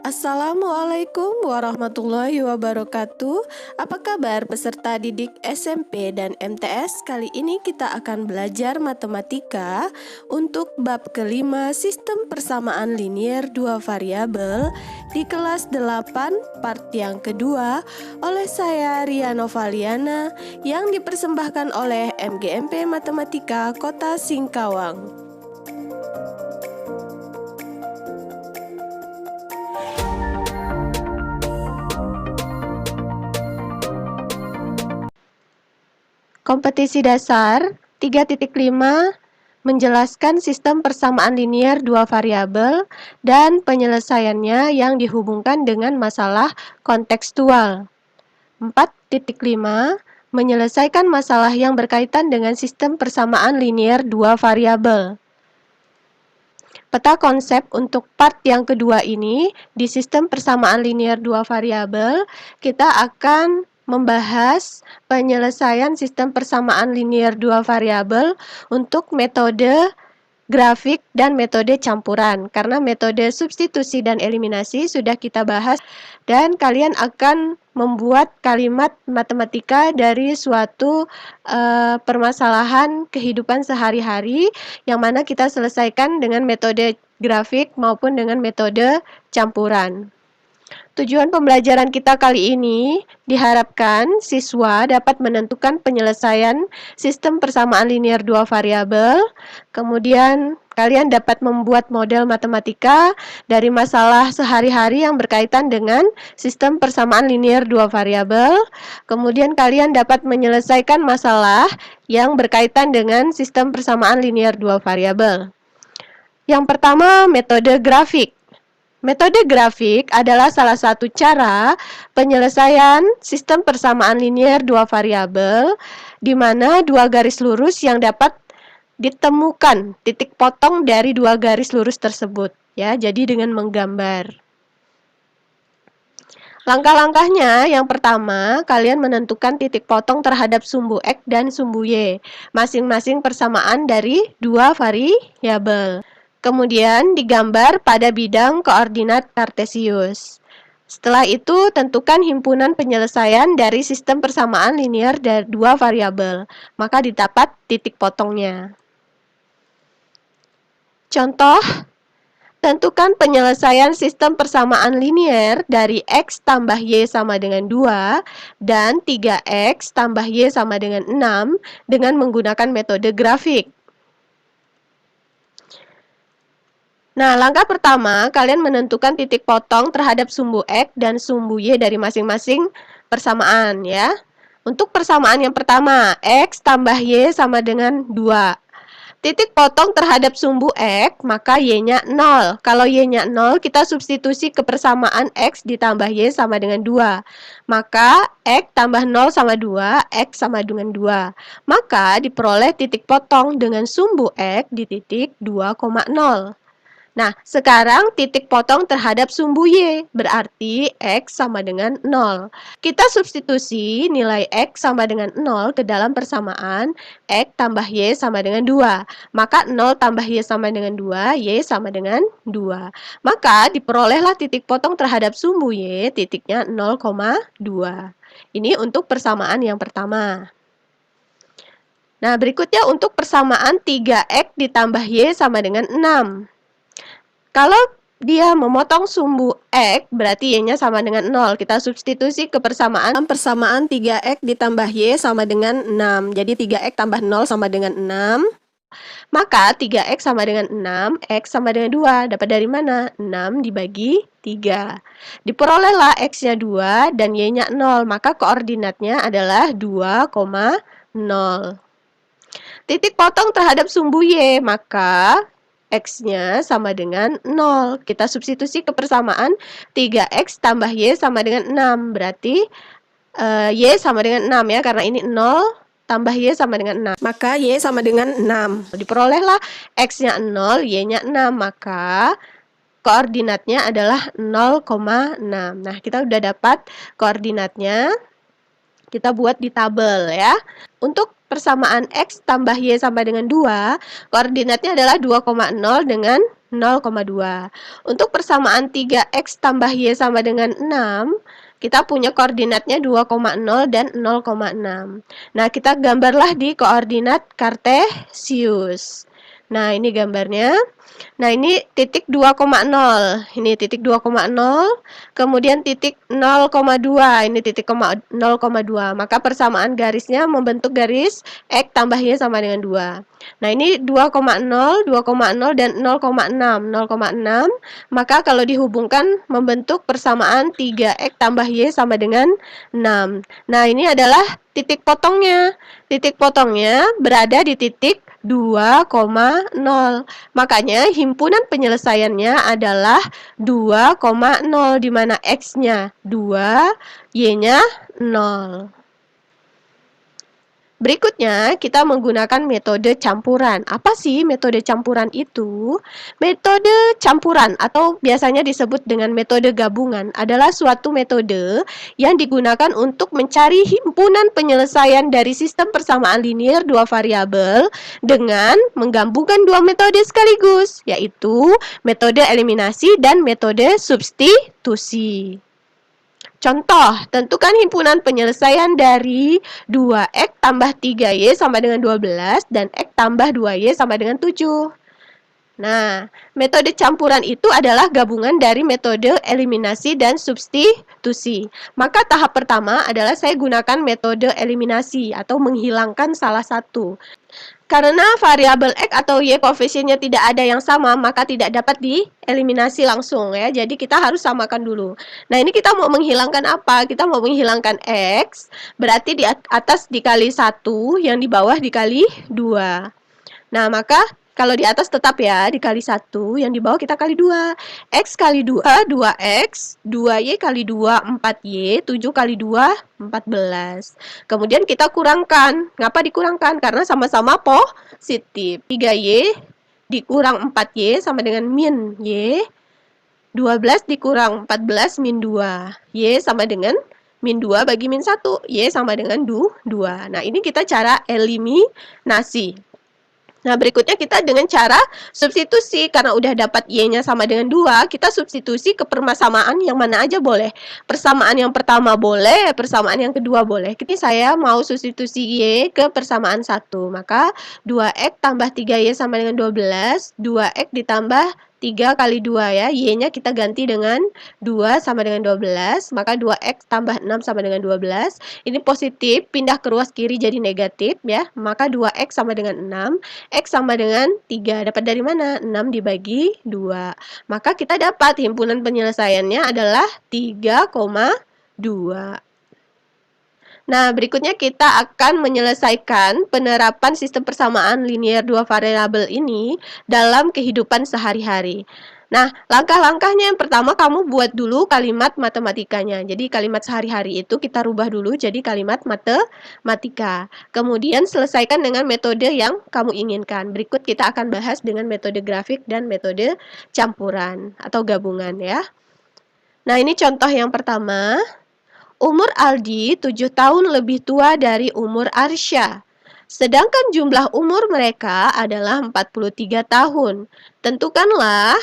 Assalamualaikum warahmatullahi wabarakatuh. Apa kabar peserta didik SMP dan MTS? Kali ini kita akan belajar matematika untuk bab kelima sistem persamaan linier dua variabel di kelas 8 part yang kedua oleh saya Ria Novaliana yang dipersembahkan oleh MGMP Matematika Kota Singkawang. Kompetisi dasar 3.5 menjelaskan sistem persamaan linier dua variabel dan penyelesaiannya yang dihubungkan dengan masalah kontekstual. 4.5 menyelesaikan masalah yang berkaitan dengan sistem persamaan linier dua variabel. Peta konsep untuk part yang kedua ini, di sistem persamaan linier dua variabel, kita akan membahas penyelesaian sistem persamaan linier dua variabel untuk metode grafik dan metode campuran. Karena metode substitusi dan eliminasi sudah kita bahas dan kalian akan membuat kalimat matematika dari suatu permasalahan kehidupan sehari-hari yang mana kita selesaikan dengan metode grafik maupun dengan metode campuran. Tujuan pembelajaran kita kali ini diharapkan siswa dapat menentukan penyelesaian sistem persamaan linier dua variabel. Kemudian kalian dapat membuat model matematika dari masalah sehari-hari yang berkaitan dengan sistem persamaan linier dua variabel. Kemudian kalian dapat menyelesaikan masalah yang berkaitan dengan sistem persamaan linier dua variabel. Yang pertama, metode grafik. Metode grafik adalah salah satu cara penyelesaian sistem persamaan linier dua variabel di mana dua garis lurus yang dapat ditemukan titik potong dari dua garis lurus tersebut, ya. Jadi dengan menggambar. Langkah-langkahnya, yang pertama, kalian menentukan titik potong terhadap sumbu X dan sumbu Y, masing-masing persamaan dari dua variabel. Kemudian digambar pada bidang koordinat kartesius. Setelah itu, tentukan himpunan penyelesaian dari sistem persamaan linier dari dua variabel, maka didapat titik potongnya. Contoh, tentukan penyelesaian sistem persamaan linier dari X tambah Y sama dengan 2 dan 3X tambah Y sama dengan 6 dengan menggunakan metode grafik. Nah, langkah pertama, kalian menentukan titik potong terhadap sumbu X dan sumbu Y dari masing-masing persamaan, ya. Untuk persamaan yang pertama, X tambah Y sama dengan 2. Titik potong terhadap sumbu X, maka Y-nya 0. Kalau Y-nya 0, kita substitusi ke persamaan X ditambah Y sama dengan 2. Maka X tambah 0 sama 2, X sama dengan 2. Maka diperoleh titik potong dengan sumbu X di titik 2,0. Nah, sekarang titik potong terhadap sumbu Y, berarti X sama dengan 0. Kita substitusi nilai X sama dengan 0 ke dalam persamaan X tambah Y sama dengan 2. Maka 0 tambah Y sama dengan 2, Y sama dengan 2. Maka diperolehlah titik potong terhadap sumbu Y, titiknya 0,2. Ini untuk persamaan yang pertama. Nah, berikutnya untuk persamaan 3X ditambah Y sama dengan 6. Kalau dia memotong sumbu X, berarti Y-nya sama dengan 0. Kita substitusi ke persamaan 3X ditambah Y sama dengan 6. Jadi 3X tambah 0 sama dengan 6. Maka 3X sama dengan 6, X sama dengan 2. Dapat dari mana? 6 dibagi 3. Diperolehlah X-nya 2 dan Y-nya 0. Maka koordinatnya adalah 2,0. Titik potong terhadap sumbu Y, maka X-nya sama dengan 0. Kita substitusi ke persamaan 3X tambah Y sama dengan 6. Berarti Y sama dengan 6, ya, karena ini 0 tambah Y sama dengan 6. Maka Y sama dengan 6. Diperolehlah X-nya 0, Y-nya 6. Maka koordinatnya adalah 0,6. Nah, kita udah dapat koordinatnya. Kita buat di tabel, ya. Untuk persamaan X tambah Y sama dengan 2, koordinatnya adalah 2,0 dengan 0,2. Untuk persamaan 3x tambah y sama dengan 6, kita punya koordinatnya 2,0 dan 0,6. Nah, kita gambarlah di koordinat kartesius. Nah, ini gambarnya. Nah, ini titik 2,0. Ini titik 2,0. Kemudian titik 0,2. Ini titik 0,2. Maka persamaan garisnya membentuk garis X tambah Y sama dengan 2. Nah, ini 2,0, 2,0 dan 0,6. 0,6. Maka kalau dihubungkan membentuk persamaan 3X tambah Y sama dengan 6. Nah, ini adalah titik potongnya. Titik potongnya berada di titik 2,0. Makanya himpunan penyelesaiannya adalah 2,0 di mana X-nya 2, Y-nya 0. Berikutnya, kita menggunakan metode campuran. Apa sih metode campuran itu? Metode campuran atau biasanya disebut dengan metode gabungan adalah suatu metode yang digunakan untuk mencari himpunan penyelesaian dari sistem persamaan linear dua variabel dengan menggabungkan dua metode sekaligus, yaitu metode eliminasi dan metode substitusi. Contoh, tentukan himpunan penyelesaian dari 2x tambah 3y sama dengan 12 dan x tambah 2y sama dengan 7. Nah, metode campuran itu adalah gabungan dari metode eliminasi dan substitusi. Maka tahap pertama adalah saya gunakan metode eliminasi atau menghilangkan salah satu. Karena variabel X atau Y koefisiennya tidak ada yang sama, maka tidak dapat dieliminasi langsung ya. Jadi kita harus samakan dulu. Nah, ini kita mau menghilangkan apa? Kita mau menghilangkan X, berarti di atas dikali 1, yang di bawah dikali 2. Nah, maka kalau di atas tetap ya, dikali 1, yang di bawah kita kali 2. X kali 2, 2X, 2Y kali 2, 4Y, 7 kali 2, 14. Kemudian kita kurangkan. Ngapa dikurangkan? Karena sama-sama positif. 3Y dikurang 4Y sama dengan min Y. 12 dikurang 14 min 2. Y sama dengan min 2 bagi min 1. Y sama dengan 2. Nah, ini kita cara eliminasi. Nah, berikutnya kita dengan cara substitusi. Karena udah dapat Y-nya sama dengan 2, kita substitusi ke persamaan yang mana aja boleh. Persamaan yang pertama boleh, persamaan yang kedua boleh. Ini saya mau substitusi Y ke persamaan 1. Maka 2X tambah 3Y sama dengan 12. 2X ditambah 3 kali 2 ya. Y-nya kita ganti dengan 2 sama dengan 12. Maka 2X tambah 6 sama dengan 12. Ini positif, pindah ke ruas kiri jadi negatif ya. Maka 2X sama dengan 6. X sama dengan 3. Dapat dari mana? 6 dibagi 2. Maka kita dapat himpunan penyelesaiannya adalah 3,2. Nah, berikutnya kita akan menyelesaikan penerapan sistem persamaan linear dua variabel ini dalam kehidupan sehari-hari. Nah, langkah-langkahnya yang pertama kamu buat dulu kalimat matematikanya. Jadi kalimat sehari-hari itu kita rubah dulu jadi kalimat matematika. Kemudian selesaikan dengan metode yang kamu inginkan. Berikut kita akan bahas dengan metode grafik dan metode campuran atau gabungan ya. Nah, ini contoh yang pertama. Umur Aldi 7 tahun lebih tua dari umur Arsya. Sedangkan jumlah umur mereka adalah 43 tahun. Tentukanlah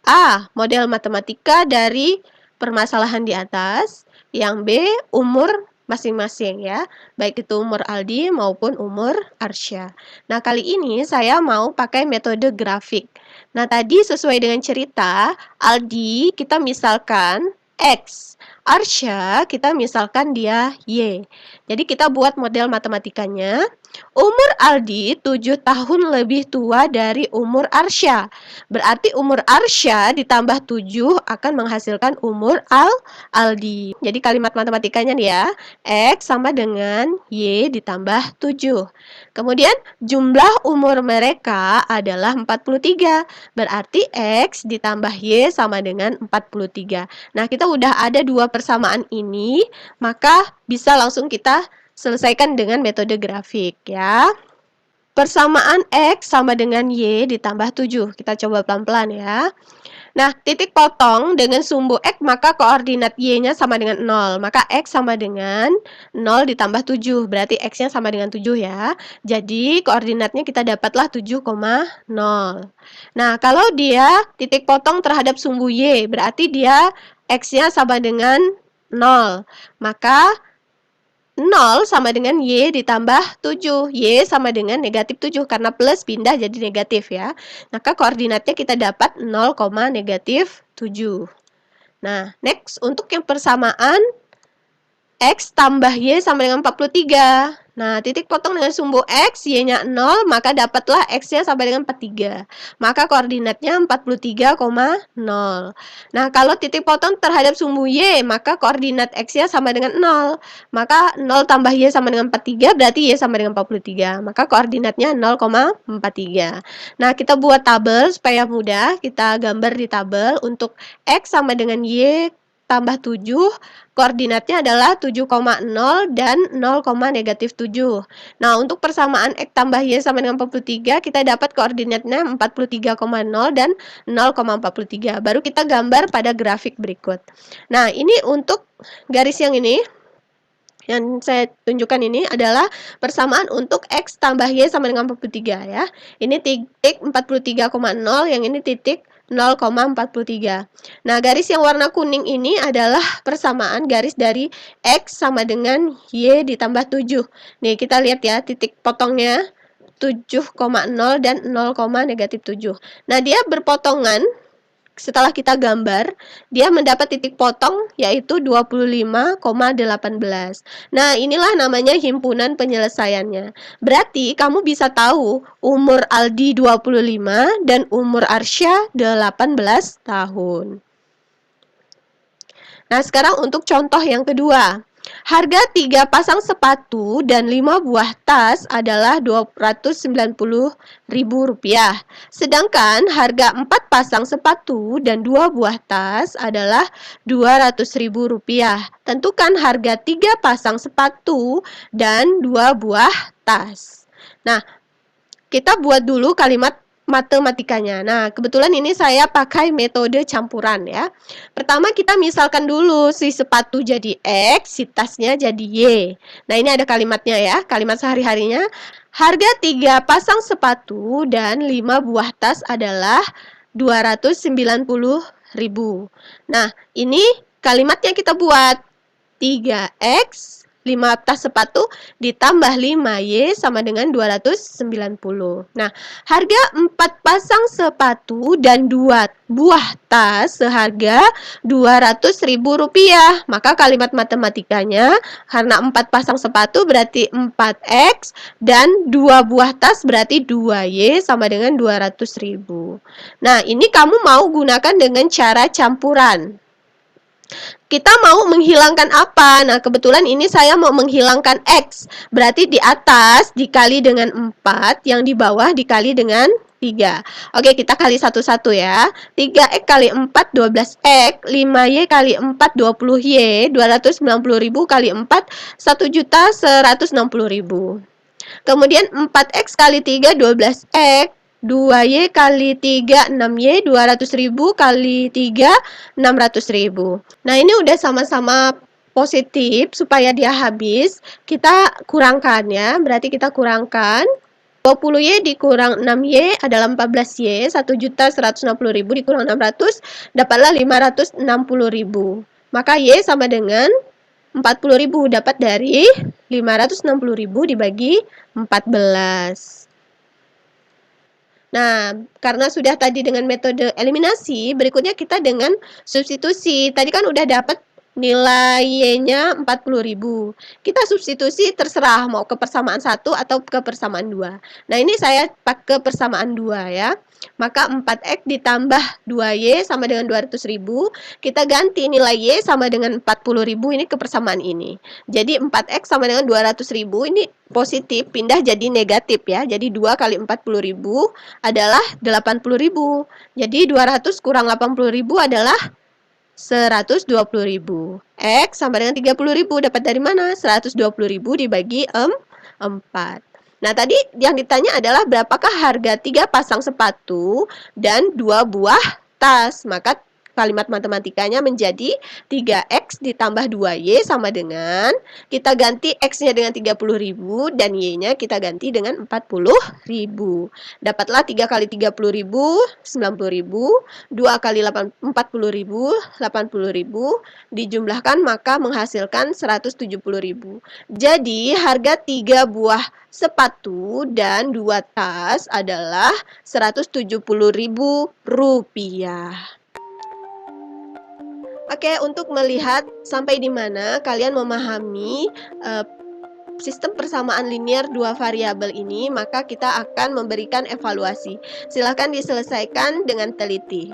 A. Model matematika dari permasalahan di atas. Yang B. Umur masing-masing ya. Baik itu umur Aldi maupun umur Arsya. Nah, kali ini saya mau pakai metode grafik. Nah, tadi sesuai dengan cerita, Aldi kita misalkan X. Arsya, kita misalkan dia Y. Jadi kita buat model matematikanya. Umur Aldi 7 tahun lebih tua dari umur Arsya. Berarti umur Arsya ditambah 7 akan menghasilkan umur Aldi. Jadi kalimat matematikanya nih ya. X sama dengan Y ditambah 7. Kemudian jumlah umur mereka adalah 43. Berarti X ditambah Y sama dengan 43. Nah, kita udah ada dua persamaan ini, maka bisa langsung kita selesaikan dengan metode grafik ya. Persamaan X sama dengan Y ditambah 7. Kita coba pelan-pelan ya. Nah, titik potong dengan sumbu X, maka koordinat Y-nya sama dengan 0. Maka X sama dengan 0 ditambah 7. Berarti X-nya sama dengan 7 ya. Jadi, koordinatnya kita dapatlah 7,0. Nah, kalau dia titik potong terhadap sumbu Y, berarti dia X-nya sama dengan 0. Maka 0 sama dengan Y ditambah 7. Y sama dengan negatif 7 karena plus pindah jadi negatif ya. Maka koordinatnya kita dapat 0, negatif 7. Nah, next untuk yang persamaan X tambah Y sama dengan 43. Nah, titik potong dengan sumbu X, Y-nya 0, maka dapatlah X-nya sama dengan 43. Maka koordinatnya 43,0. Nah, kalau titik potong terhadap sumbu Y, maka koordinat X-nya sama dengan 0. Maka 0 tambah Y sama dengan 43, berarti Y sama dengan 43. Maka koordinatnya 0,43. Nah, kita buat tabel supaya mudah. Kita gambar di tabel untuk X sama dengan Y tambah 7, koordinatnya adalah 7,0 dan 0, negatif 7. Nah, untuk persamaan X tambah Y sama dengan 43, kita dapat koordinatnya 43,0 dan 0,43. Baru kita gambar pada grafik berikut. Nah, ini untuk garis yang ini, yang saya tunjukkan ini adalah persamaan untuk X tambah Y sama dengan 43 ya. Ini titik 43,0, yang ini titik 0,43. Nah, garis yang warna kuning ini adalah persamaan garis dari X sama dengan Y ditambah 7. Nih, kita lihat ya, titik potongnya 7,0 dan 0, negatif 7. Nah, dia berpotongan. Setelah kita gambar, dia mendapat titik potong yaitu 25,18. Nah, inilah namanya himpunan penyelesaiannya. Berarti kamu bisa tahu umur Aldi 25 dan umur Arsya 18 tahun. Nah, sekarang untuk contoh yang kedua. Harga 3 pasang sepatu dan 5 buah tas adalah Rp290.000. Sedangkan harga 4 pasang sepatu dan 2 buah tas adalah Rp200.000. Tentukan harga 3 pasang sepatu dan 2 buah tas. Nah, kita buat dulu kalimat matematikanya. Nah, kebetulan ini saya pakai metode campuran ya. Pertama kita misalkan dulu si sepatu jadi X, si tasnya jadi Y. Nah, ini ada kalimatnya ya, kalimat sehari-harinya. Harga 3 pasang sepatu dan 5 buah tas adalah Rp290.000. Nah, ini kalimatnya kita buat 3X 5 tas sepatu ditambah 5Y sama dengan 290. Nah, harga 4 pasang sepatu dan 2 buah tas seharga Rp200.000. Maka kalimat matematikanya, karena 4 pasang sepatu berarti 4X dan 2 buah tas berarti 2Y sama dengan 200.000. Nah, ini kamu mau gunakan dengan cara campuran. Kita mau menghilangkan apa? Nah, kebetulan ini saya mau menghilangkan X. Berarti di atas dikali dengan 4, yang di bawah dikali dengan 3. Oke, kita kali satu-satu ya. 3X kali 4, 12X. 5Y kali 4, 20Y. 290.000 kali 4, 1.160.000. Kemudian 4X kali 3, 12X. 2Y kali 3, 6Y, 200.000 kali 3, 600.000. Nah, ini udah sama-sama positif supaya dia habis. Kita kurangkan ya, berarti kita kurangkan 20Y dikurang 6Y adalah 14Y, 1.160.000 dikurang 600, dapatlah 560.000. Maka Y sama dengan 40.000, dapat dari 560.000 dibagi 14. Nah, karena sudah tadi dengan metode eliminasi, berikutnya kita dengan substitusi. Tadi kan udah dapat nilai Y-nya 40.000. Kita substitusi terserah mau ke persamaan 1 atau ke persamaan 2. Nah, ini saya pakai persamaan 2 ya. Maka 4X ditambah 2Y sama dengan 200.000. Kita ganti nilai Y sama dengan 40.000 ini ke persamaan ini. Jadi 4X sama dengan 200.000 ini positif, pindah jadi negatif ya. Jadi 2 kali 40.000 adalah 80.000. Jadi 200 kurang 80.000 adalah 120.000. X sama dengan 30.000. Dapat dari mana? 120.000 dibagi 4. Nah, tadi yang ditanya adalah berapakah harga 3 pasang sepatu dan 2 buah atas. Maka kalimat matematikanya menjadi 3X ditambah 2Y sama dengan, kita ganti X-nya dengan 30.000 dan Y-nya kita ganti dengan 40.000. Dapatlah 3 kali 30.000, 90.000, 2 kali 40.000, 80.000, dijumlahkan maka menghasilkan 170.000. Jadi harga 3 buah sepatu dan 2 tas adalah Rp170.000. Oke, untuk melihat sampai di mana kalian memahami sistem persamaan linear dua variabel ini, maka kita akan memberikan evaluasi. Silakan diselesaikan dengan teliti.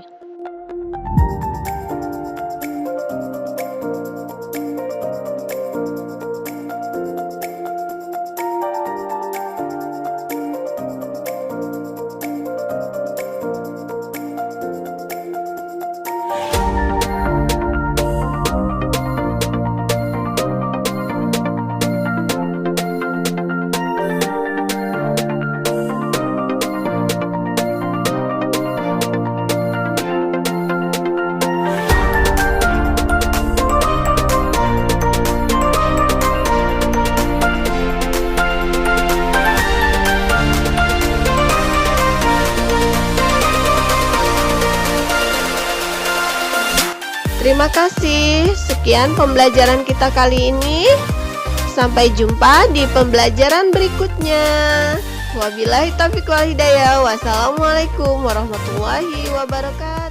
Terima kasih. Sekian pembelajaran kita kali ini. Sampai jumpa di pembelajaran berikutnya. Wabillahi taufiq wal hidayah. Wassalamualaikum warahmatullahi wabarakatuh.